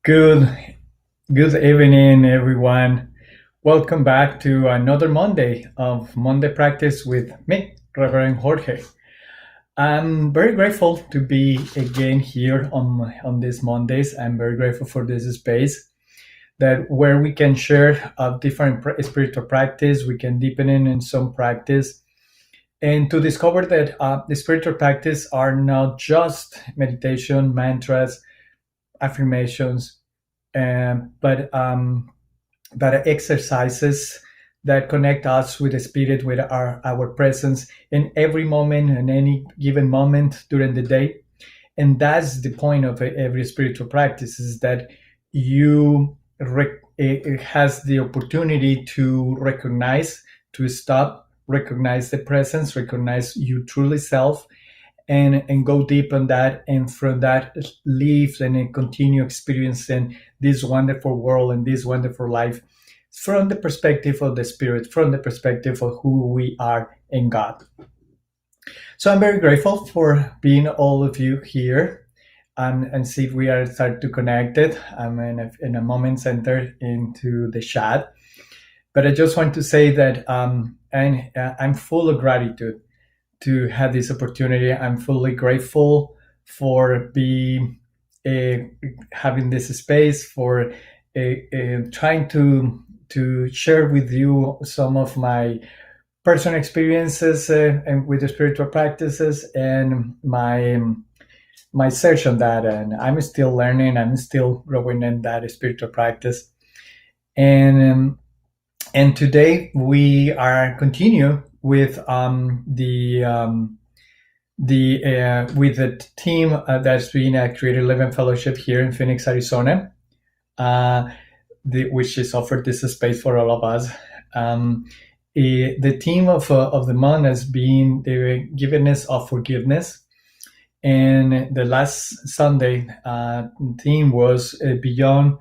Good, good evening, everyone. Welcome back to another Monday of Monday Practice with me, Reverend Jorge. I'm very grateful to be again here on these Mondays. I'm very grateful for this space that where we can share different spiritual practice. We can deepen in some practice and to discover that the spiritual practice are not just meditation, mantras, affirmations, but exercises that connect us with the spirit, with our presence in every moment, in any given moment during the day. And that's the point of every spiritual practice, is that it has the opportunity to recognize, to stop, recognize the presence, recognize you truly self, and go deep on that, and from that live and then continue experiencing this wonderful world and this wonderful life from the perspective of the spirit, from the perspective of who we are in God. So I'm very grateful for being all of you here, and see if we are start to connect it. I'm in a moment enter into the chat, but I just want to say that I'm full of gratitude to have this opportunity. I'm fully grateful for having this space, for trying to share with you some of my personal experiences and with the spiritual practices and my search on that. And I'm still learning. I'm still growing in that spiritual practice. And today we are continue with with the team that's been at Creative Living Fellowship here in Phoenix, Arizona, which is offered this space for all of us. The theme of the month has been the givenness of forgiveness, and the last Sunday theme was beyond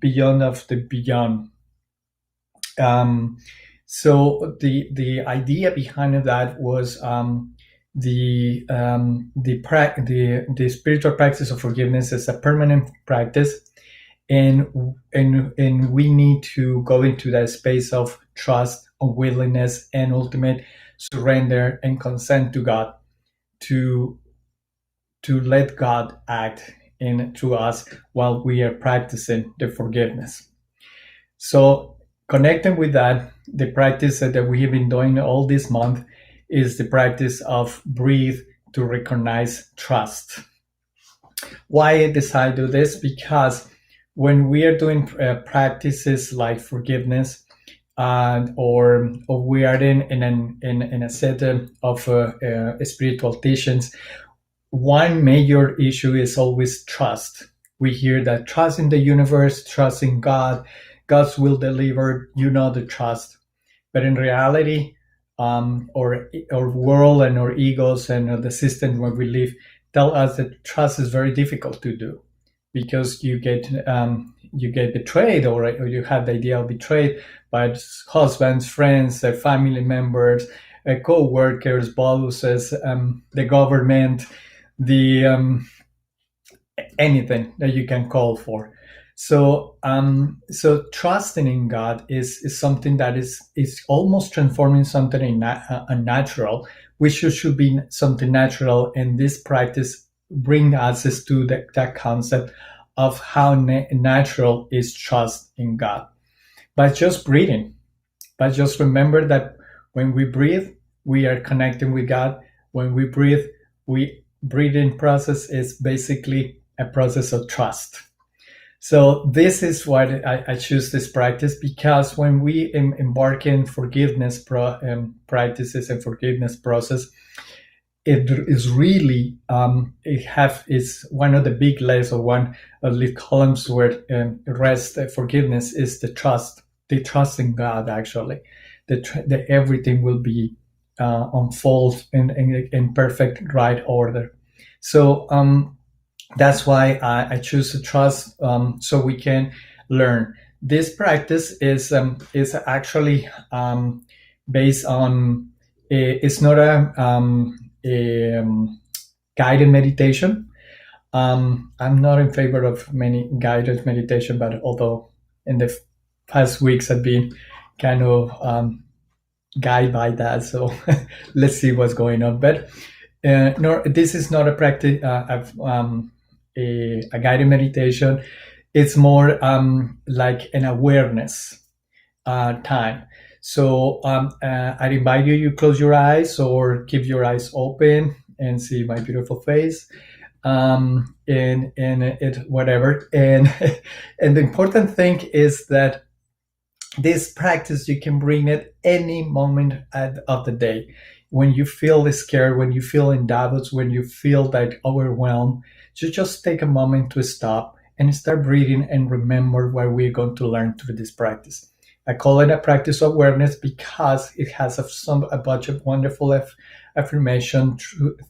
of the beyond. So the idea behind that was the spiritual practice of forgiveness is a permanent practice, and we need to go into that space of trust, of willingness, and ultimate surrender and consent to God, to let God act in through us while we are practicing the forgiveness. So connecting with that, the practice that we have been doing all this month is the practice of breathe to recognize trust. Why I decided to do this? Because when we are doing practices like forgiveness, or we are in a set of spiritual teachings, one major issue is always trust. We hear that trust in the universe, trust in God, God's will deliver, the trust. But in reality, our world and our egos and the system where we live tell us that trust is very difficult to do, because you get betrayed, or you have the idea of betrayed by husbands, friends, family members, co-workers, bosses, the government, the anything that you can call for. So trusting in God is something that is almost transforming something unnatural, which should be something natural. And this practice brings us to that concept of how natural is trust in God. By just breathing, but just remember that when we breathe, we are connecting with God. When we breathe, breathing process is basically a process of trust. So this is why I choose this practice, because when we embark in forgiveness practices and forgiveness process, it is really is one of the big layers, or one of the columns where rest forgiveness is the trust in God, actually, that everything will be unfold in perfect right order. So that's why I choose to trust, so we can learn. This practice is actually based on it's not a guided meditation. I'm not in favor of many guided meditation, but although in the past weeks I've been kind of guided by that, so let's see what's going on. But no, this is not a practice of a guided meditation. It's more like an awareness time. So I invite you, you close your eyes or keep your eyes open and see my beautiful face in it, whatever. And and the important thing is that this practice you can bring it any moment of the day. When you feel scared, when you feel in doubts, when you feel that overwhelmed, you just take a moment to stop and start breathing and remember what we're going to learn through this practice. I call it a practice of awareness because it has a bunch of wonderful affirmation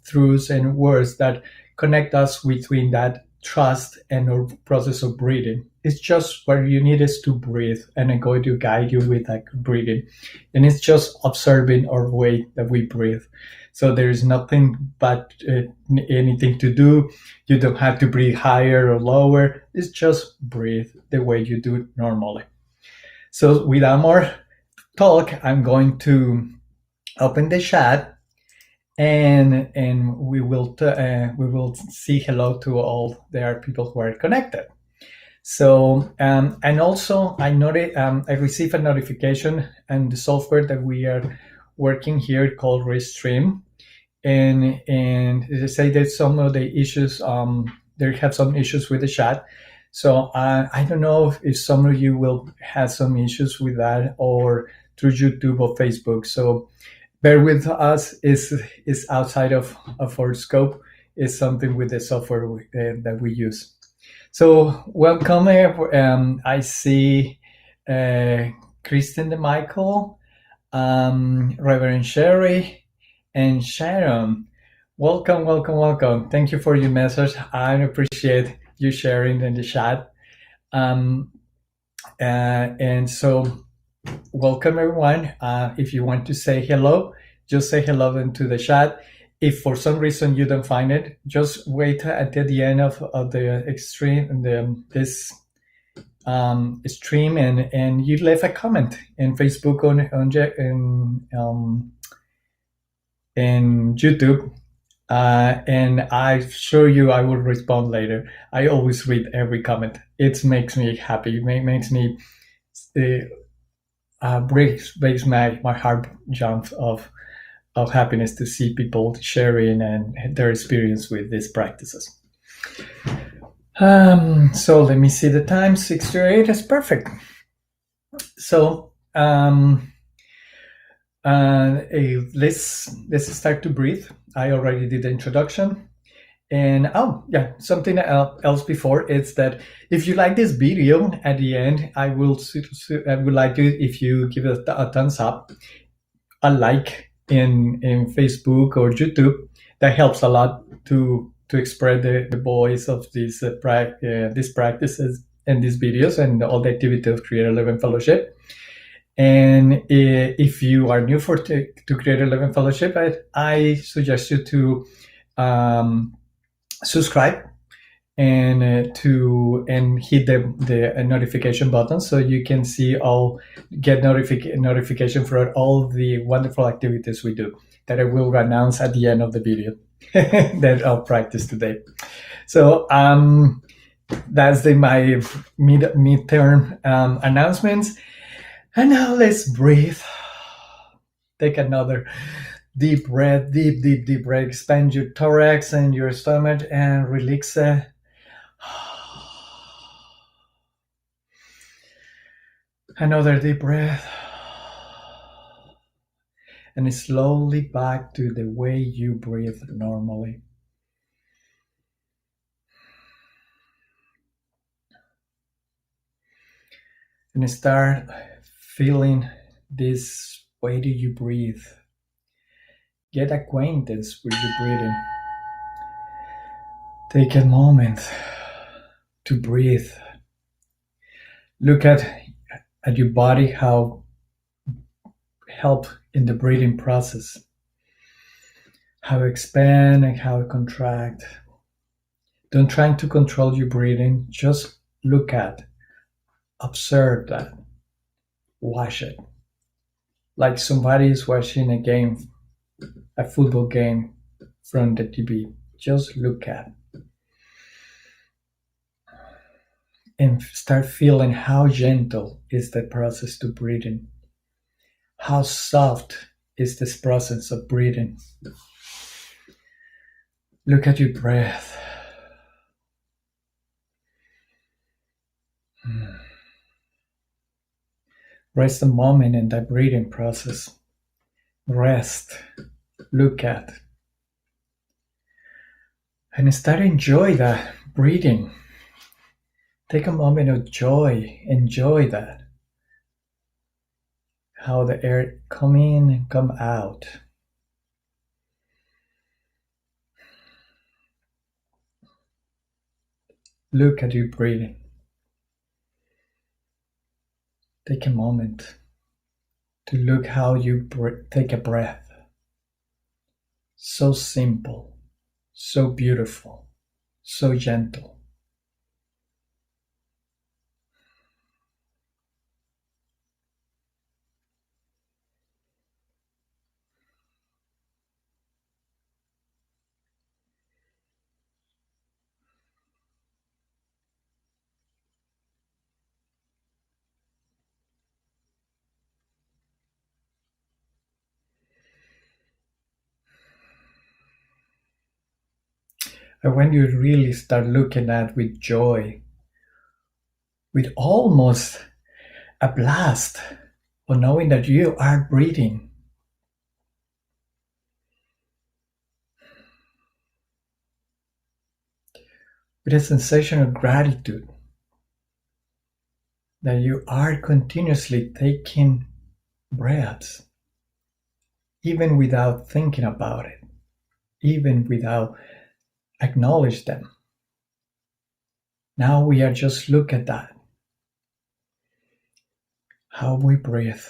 truths and words that connect us between that trust and our process of breathing. It's just what you need is to breathe, and I'm going to guide you with that breathing. And it's just observing our way that we breathe. So there is nothing but anything to do. You don't have to breathe higher or lower. It's just breathe the way you do it normally. So without more talk, I'm going to open the chat and we will see hello to all there are people who are connected. So and also I received a notification and the software that we are working here called Restream, and they say that some of the issues they have some issues with the chat. So I don't know if some of you will have some issues with that or through YouTube or Facebook. So bear with us. Is outside of our scope. Is something with the software that we use. So welcome. I see Kristen DeMichael, Reverend Sherry, and Sharon. Welcome, welcome, welcome. Thank you for your message. I appreciate you sharing in the chat. And so welcome everyone. If you want to say hello, just say hello into the chat. If for some reason you don't find it, just wait until the end of the extreme this stream and you leave a comment in Facebook in YouTube. And I assure you I will respond later. I always read every comment. It makes me happy. It makes me breaks my heart jump of happiness to see people sharing and their experience with these practices. So let me see the time. 6:08 is perfect. So let's start to breathe. I already did the introduction. And oh yeah, something else before is that if you like this video at the end, I would like you if you give it a thumbs up, a like in Facebook or YouTube. That helps a lot to spread the voice of these practices and these videos and all the activity of Creator 11 Fellowship. And if you are new to Creator 11 Fellowship, I suggest you to subscribe and hit the notification button so you can get notification for all the wonderful activities we do that I will announce at the end of the video that I'll practice today. So that's my midterm announcements. And now let's breathe. Take another deep breath, deep breath. Expand your thorax and your stomach and relax it. Another deep breath. And slowly back to the way you breathe normally. And start feeling this way that you breathe. Get acquaintance with your breathing. Take a moment to breathe. Look at your body, how help in the breathing process. How expand and how contract. Don't try to control your breathing. Just look at, observe that, watch it. Like somebody is watching a game, a football game from the TV. Just look at and start feeling how gentle is the process to breathing. How soft is this process of breathing. Look at your breath. Rest a moment in that breathing process. Rest. Look at. And start to enjoy that breathing. Take a moment of joy. Enjoy that. How the air come in and come out. Look at your breathing. Take a moment to look how you take a breath. So simple, so beautiful, so gentle. And when you really start looking at with joy, with almost a blast of knowing that you are breathing, with a sensation of gratitude that you are continuously taking breaths, even without thinking about it, even without acknowledge them. Now we are just look at that, how we breathe.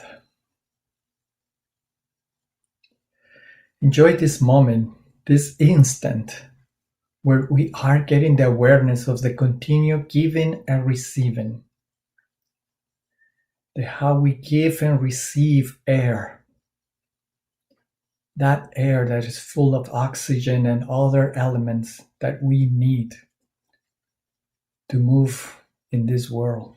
Enjoy this moment, this instant, where we are getting the awareness of the continued giving and receiving. The how we give and receive air. That air that is full of oxygen and other elements that we need to move in this world.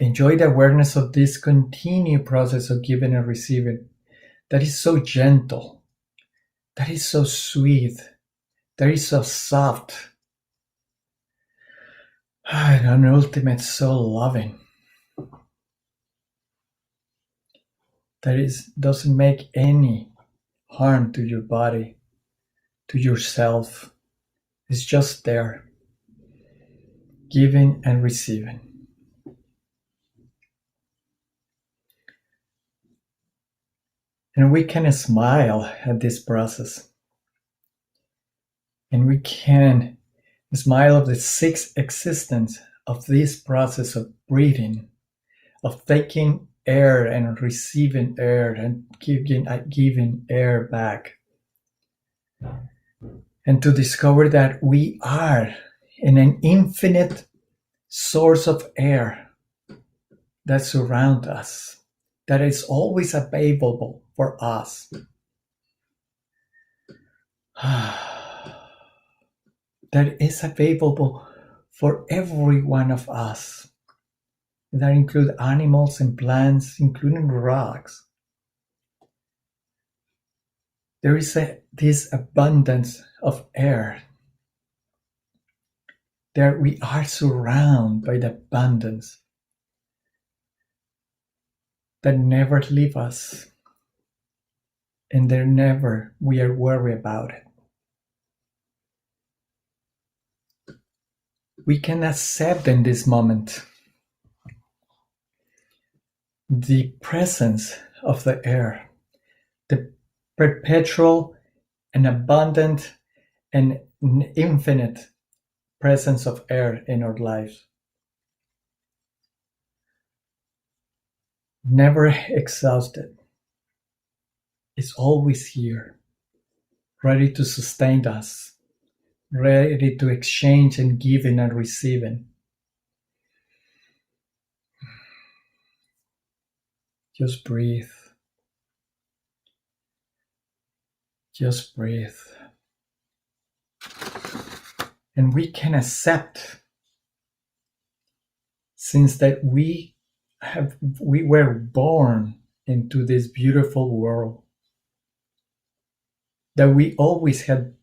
Enjoy the awareness of this continued process of giving and receiving that is so gentle, that is so sweet, that is so soft, and ultimate so loving. That is doesn't make any harm to your body, to yourself. It's just there, giving and receiving. And we can smile at this process. And we can smile of the sixth existence of this process of breathing, of taking air and receiving air and giving air back. And to discover that we are in an infinite source of air that surrounds us, that is always available for us. That is available for every one of us. That include animals and plants, including rocks. There is this abundance of air. There we are surrounded by the abundance that never leave us, and there never we are worried about it. We can accept in this moment the presence of the air, the perpetual and abundant and infinite presence of air in our lives. Never exhausted. It's always here, ready to sustain us, ready to exchange and giving and receiving. Just breathe. Just breathe. And we can accept, since that we were born into this beautiful world, that we always had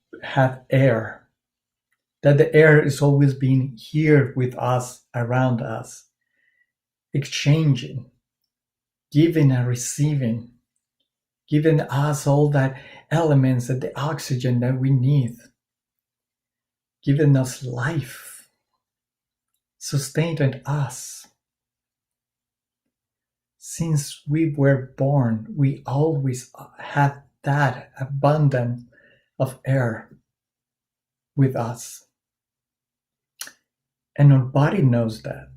air, that the air is always being here with us, around us, exchanging, giving and receiving, giving us all that elements and the oxygen that we need, giving us life, sustaining us. Since we were born, we always had that abundance of air with us. And our body knows that.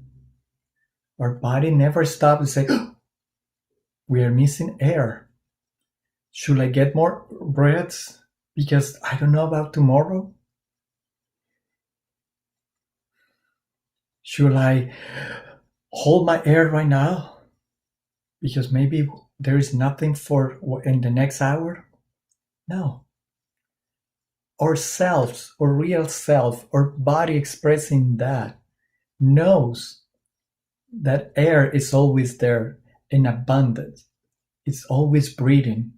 Our body never stops to say, oh, we are missing air. Should I get more breaths because I don't know about tomorrow? Should I hold my air right now because maybe there is nothing for in the next hour? No. Our selves, our real self, our body expressing that knows that air is always there in abundance. It's always breathing.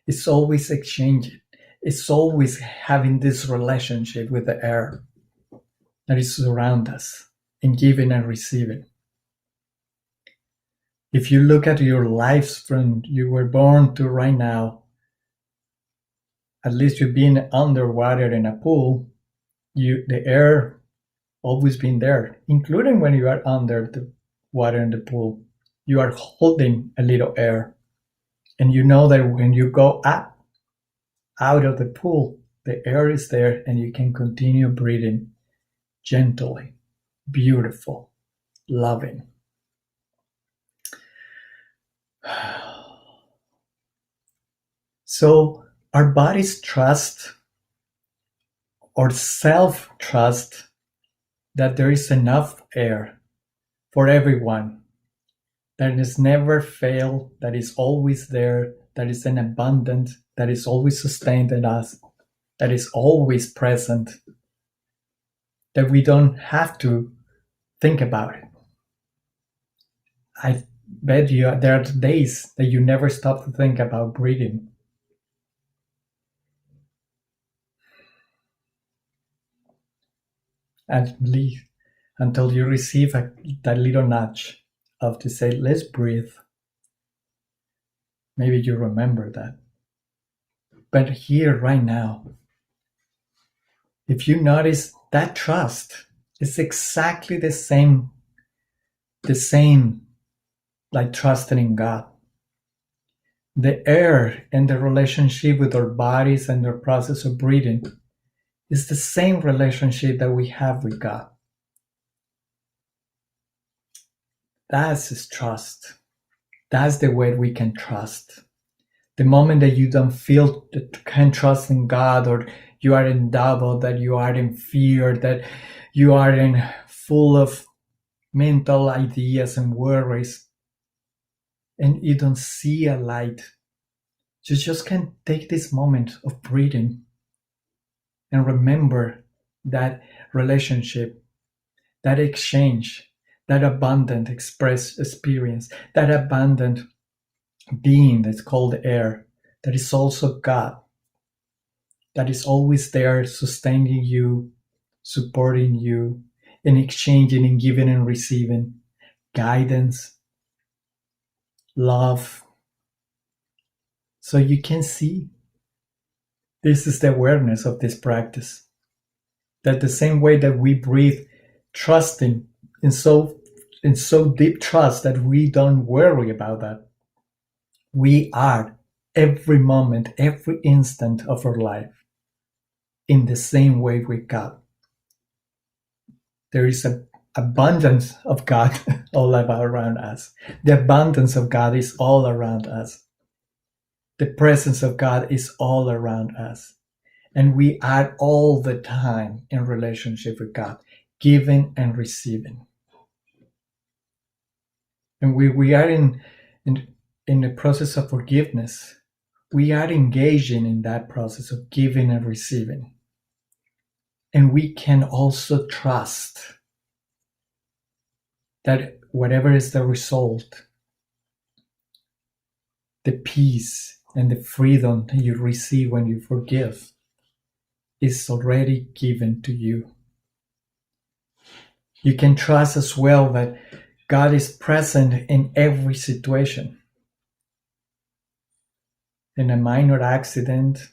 It's always exchanging. It's always having this relationship with the air that is around us in giving and receiving. If you look at your lives from you were born to right now, at least you've been underwater in a pool, the air always been there, including when you are under the water in the pool. You are holding a little air. And you know that when you go up out of the pool, the air is there and you can continue breathing gently, beautiful, loving. So our bodies trust or self-trust that there is enough air for everyone, that is never fail, that is always there, that is an abundance, that is always sustained in us, that is always present, that we don't have to think about it. I bet you there are days that you never stop to think about breathing. At least until you receive that little nudge of to say, let's breathe. Maybe you remember that. But here, right now, if you notice that trust is exactly the same like trusting in God. The air and the relationship with our bodies and the process of breathing is the same relationship that we have with God. That's His trust. That's the way we can trust. The moment that you don't feel that you can trust in God, or you are in doubt, that you are in fear, that you are in full of mental ideas and worries, and you don't see a light, you just can take this moment of breathing and remember that relationship, that exchange, that abundant experience, that abundant being that's called air, that is also God, that is always there sustaining you, supporting you, and exchanging and giving and receiving guidance, love. So you can see this is the awareness of this practice, that the same way that we breathe, trusting in so deep trust that we don't worry about that, we are every moment, every instant of our life in the same way with God. There is an abundance of God all around us. The abundance of God is all around us. The presence of God is all around us. And we are all the time in relationship with God, giving and receiving. And we are in, in the process of forgiveness. We are engaging in that process of giving and receiving. And we can also trust that whatever is the result, the peace and the freedom that you receive when you forgive is already given to you. You can trust as well that God is present in every situation. In a minor accident,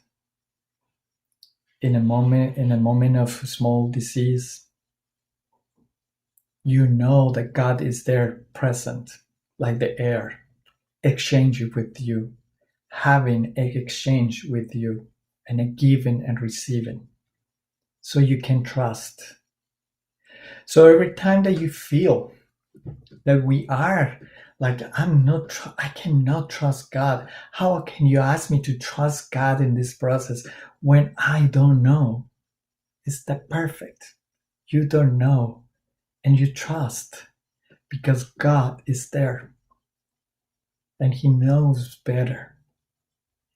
in a moment of small disease, you know that God is there present, like the air, exchanging with you, having an exchange with you, and a giving and receiving. So you can trust. So every time that you feel that we are like, I cannot trust God. How can you ask me to trust God in this process when I don't know? Is that perfect? You don't know and you trust because God is there and He knows better.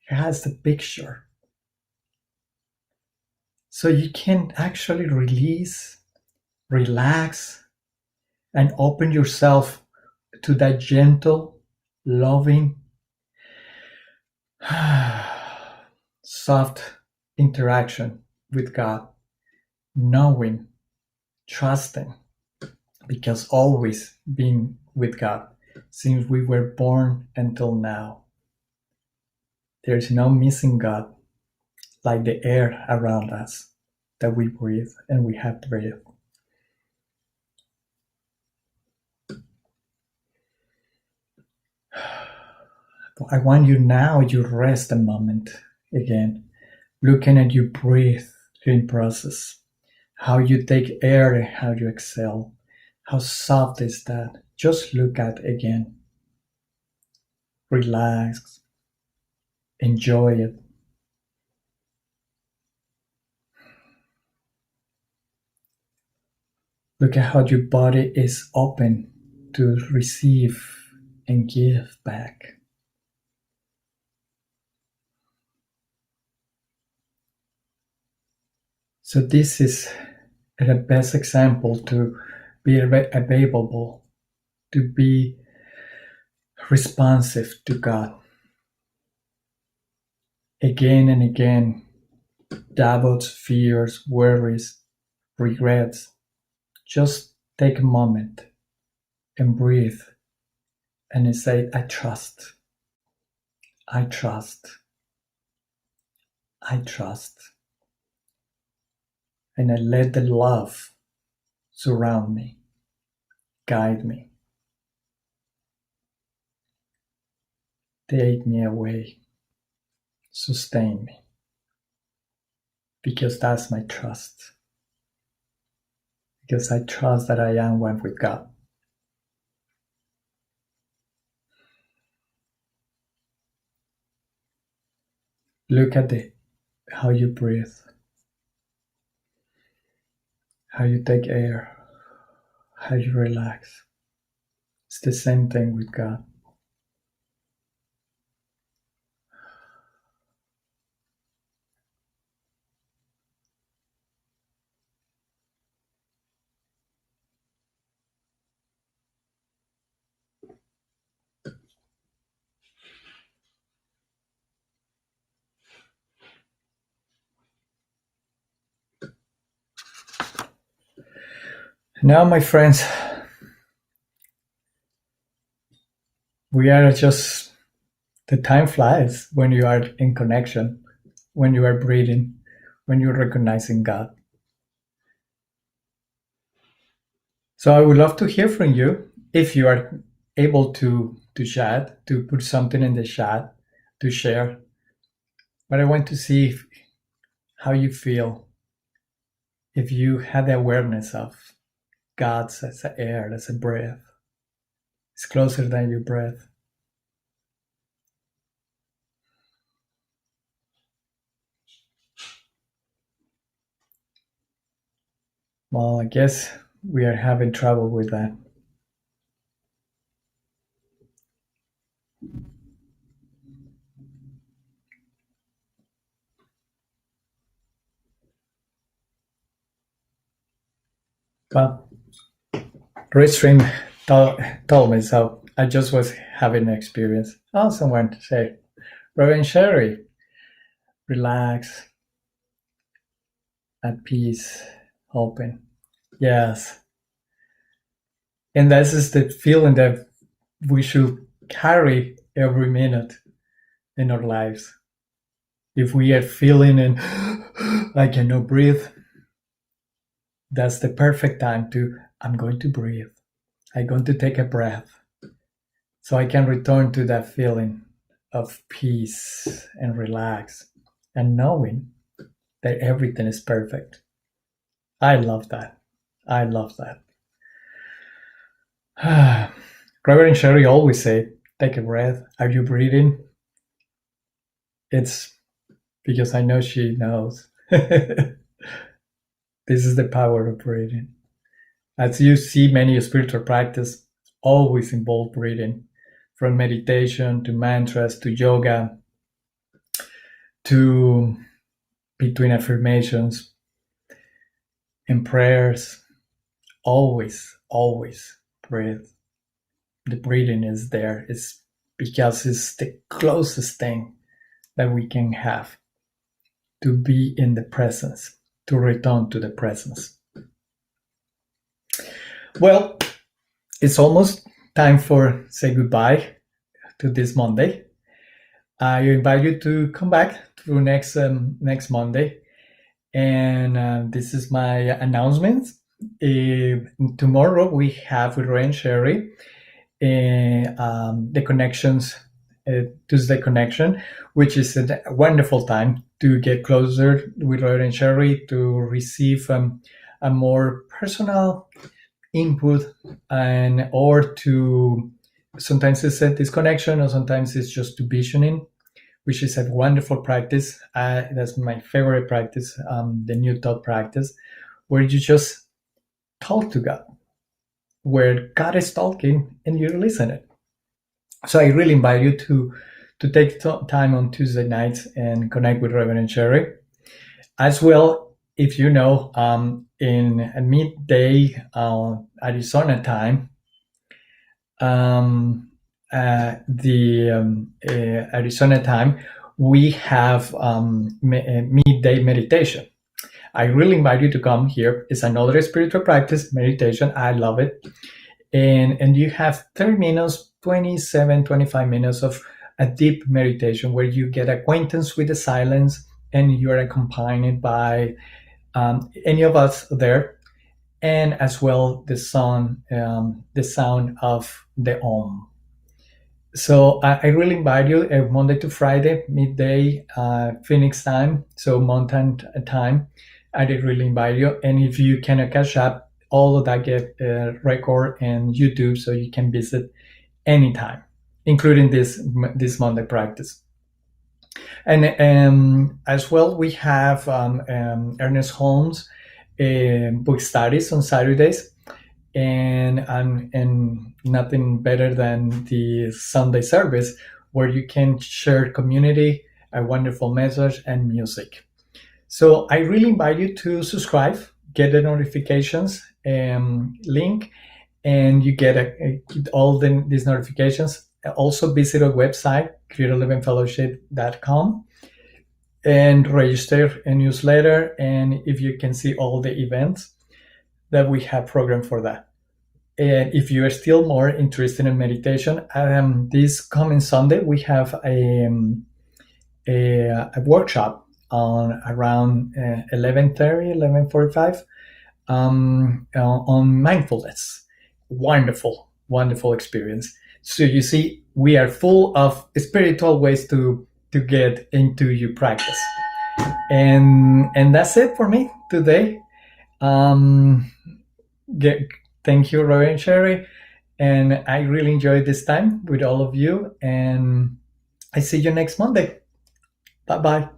He has the picture. So you can actually release, relax, and open yourself to that gentle, loving, soft interaction with God, knowing, trusting, because always being with God since we were born until now. There's no missing God like the air around us that we breathe and we have to breathe. I want you now, you rest a moment again, looking at your breathing process, how you take air and how you exhale. How soft is that? Just look at again. Relax. Enjoy it. Look at how your body is open to receive and give back. So this is the best example to be available, to be responsive to God. Again and again, doubts, fears, worries, regrets. Just take a moment and breathe and say, I trust, I trust, I trust. And I let the love surround me, guide me, take me away, sustain me, because that's my trust. Because I trust that I am one with God. Look at how you breathe, how you take air, how you relax. It's the same thing with God. Now, my friends, we are just, the time flies when you are in connection, when you are breathing, when you're recognizing God. So I would love to hear from you if you are able to chat, to put something in the chat, to share. But I want to see how you feel if you had the awareness of God as an air, as a breath. It's closer than your breath. Well, I guess we are having trouble with that. Well, Restream told me so. I just was having an experience. Oh, someone say, Reverend Sherry, relax, at peace, open. Yes. And this is the feeling that we should carry every minute in our lives. If we are feeling and I cannot breathe, that's the perfect time to, I'm going to breathe. I'm going to take a breath so I can return to that feeling of peace and relax and knowing that everything is perfect. I love that. I love that. Reverend Sherry always say, take a breath. Are you breathing? It's because I know she knows. This is the power of breathing. As you see, many spiritual practice always involve breathing, from meditation to mantras to yoga to between affirmations and prayers. Always, always breathe. The breathing is there. It's because it's the closest thing that we can have to be in the presence, to return to the presence. Well, it's almost time for say goodbye to this Monday. I invite you to come back to next Monday, and this is my announcement. Tomorrow we have with Ray and Sherry the connections, Tuesday connection, which is a wonderful time to get closer with Ray and Sherry to receive a more personal input, and or to sometimes it's a disconnection or sometimes it's just to visioning, which is a wonderful practice. That's my favorite practice, the new thought practice, where you just talk to God, where God is talking and you're listening. So I really invite you to take time on Tuesday nights and connect with Reverend Sherry. As well, if you know, in midday Arizona time, Arizona time, we have midday meditation. I really invite you to come here. It's another spiritual practice, meditation. I love it. And you have 30 minutes, 27, 25 minutes of a deep meditation where you get acquaintance with the silence and you're accompanied by any of us there, and as well the sound of the Om. So I really invite you Monday to Friday, midday, Phoenix time, so mountain time. I did really invite you. And if you cannot catch up, all of that get record and YouTube, so you can visit anytime, including this Monday practice. And as well, we have Ernest Holmes book studies on Saturdays, and nothing better than the Sunday service where you can share community, a wonderful message, and music. So I really invite you to subscribe, get the notifications link, and you get all these notifications. Also visit our website, creatorlivingfellowship.com, and register a newsletter. And if you can see all the events that we have programmed for that. And if you are still more interested in meditation, this coming Sunday we have a workshop on around 11:30, 11:45 on mindfulness. Wonderful, wonderful experience. So you see, we are full of spiritual ways to get into your practice. And that's it for me today. Thank you, Roy and Sherry. And I really enjoyed this time with all of you. And I see you next Monday. Bye bye.